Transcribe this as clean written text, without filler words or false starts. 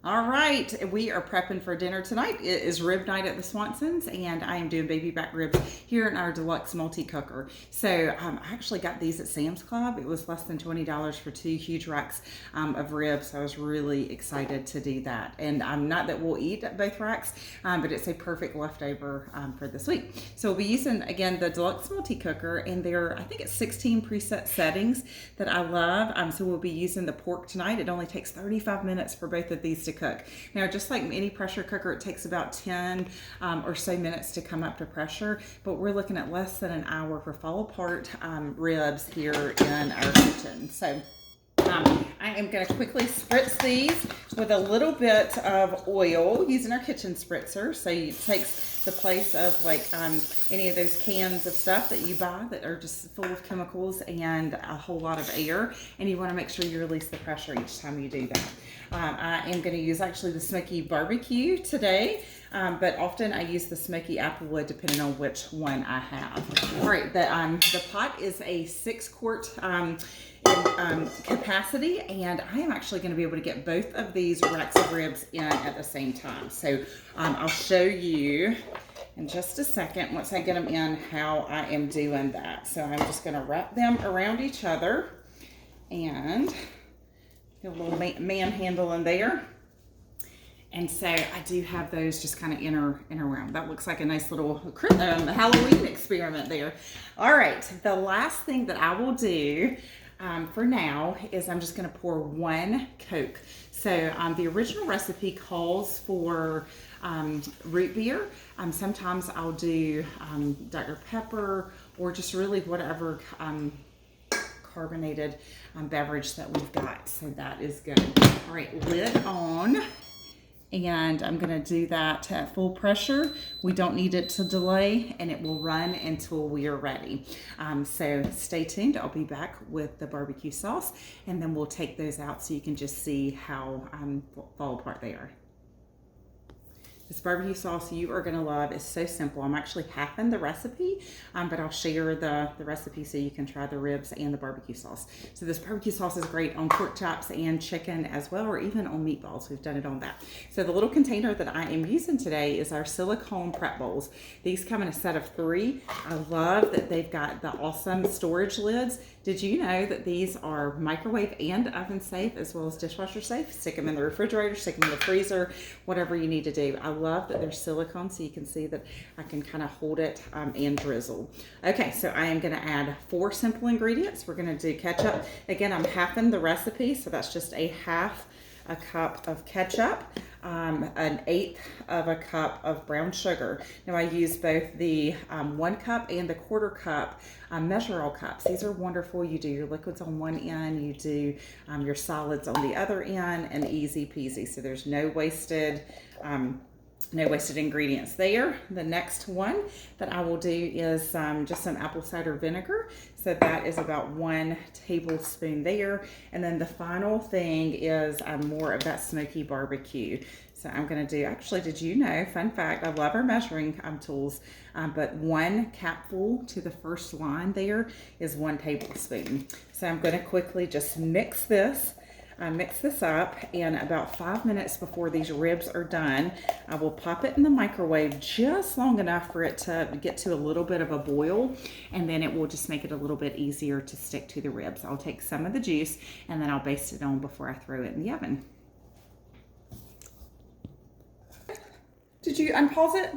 All right, we are prepping for dinner tonight. It is rib night at the Swansons, and I am doing baby back ribs here in our Deluxe multi-cooker. So I actually got these at Sam's Club. It was less than $20 for two huge racks of ribs. So I was really excited to do that. And not that we'll eat at both racks, but it's a perfect leftover for this week. So we'll be using, again, the Deluxe multi-cooker, and I think it's 16 preset settings that I love. So we'll be using the pork tonight. It only takes 35 minutes for both of these to cook. Now, just like any pressure cooker, it takes about 10 or so minutes to come up to pressure, but we're looking at less than an hour for fall apart ribs here in our kitchen. So I am going to quickly spritz these with a little bit of oil using our kitchen spritzer. So it takes the place of like any of those cans of stuff that you buy that are just full of chemicals and a whole lot of air, and you want to make sure you release the pressure each time you do that. I am going to use actually the smoky barbecue today, but often I use the smoky applewood depending on which one I have. All right, the pot is a 6-quart capacity, and I am actually going to be able to get both of these racks of ribs in at the same time. So I'll show you in just a second, once I get them in, how I am doing that. So I'm just going to wrap them around each other and get a little manhandle in there. And so I do have those just kind of in around. That looks like a nice little Halloween experiment there. All right, the last thing that I will do for now is I'm just going to pour 1 Coke. So the original recipe calls for root beer. Sometimes I'll do Dr. Pepper or just really whatever carbonated beverage that we've got. So that is good. All right, lid on. And I'm going to do that at full pressure. We don't need it to delay, and it will run until we are ready. So stay tuned. I'll be back with the barbecue sauce, and then we'll take those out so you can just see how fall apart they are. This barbecue sauce you are going to love. Is so simple. I'm actually halving the recipe, but I'll share the recipe so you can try the ribs and the barbecue sauce. So this barbecue sauce is great on pork chops and chicken as well, or even on meatballs. We've done it on that. So the little container that I am using today is our silicone prep bowls. These come in a set of 3. I love that they've got the awesome storage lids. Did you know that these are microwave and oven safe as well as dishwasher safe? Stick them in the refrigerator, stick them in the freezer, whatever you need to do. I love that they're silicone, so you can see that I can kind of hold it and drizzle. Okay, so I am going to add 4 simple ingredients. We're going to do ketchup. Again, I'm halving the recipe, so that's just a half a cup of ketchup, an 1/8 of a cup of brown sugar. Now I use both the 1 cup and the 1/4 cup measure all cups. These are wonderful. You do your liquids on one end, you do your solids on the other end, and easy peasy. So there's no wasted ingredients there. The next one that I will do is just some apple cider vinegar. So that is about 1 tablespoon there. And then the final thing is more of that smoky barbecue. So I'm going to do, actually, did you know, fun fact, I love our measuring tools, but 1 capful to the first line there is 1 tablespoon. So I'm going to quickly just mix this up, and about 5 minutes before these ribs are done, I will pop it in the microwave just long enough for it to get to a little bit of a boil, and then it will just make it a little bit easier to stick to the ribs. I'll take some of the juice, and then I'll baste it on before I throw it in the oven. Did you unpause it?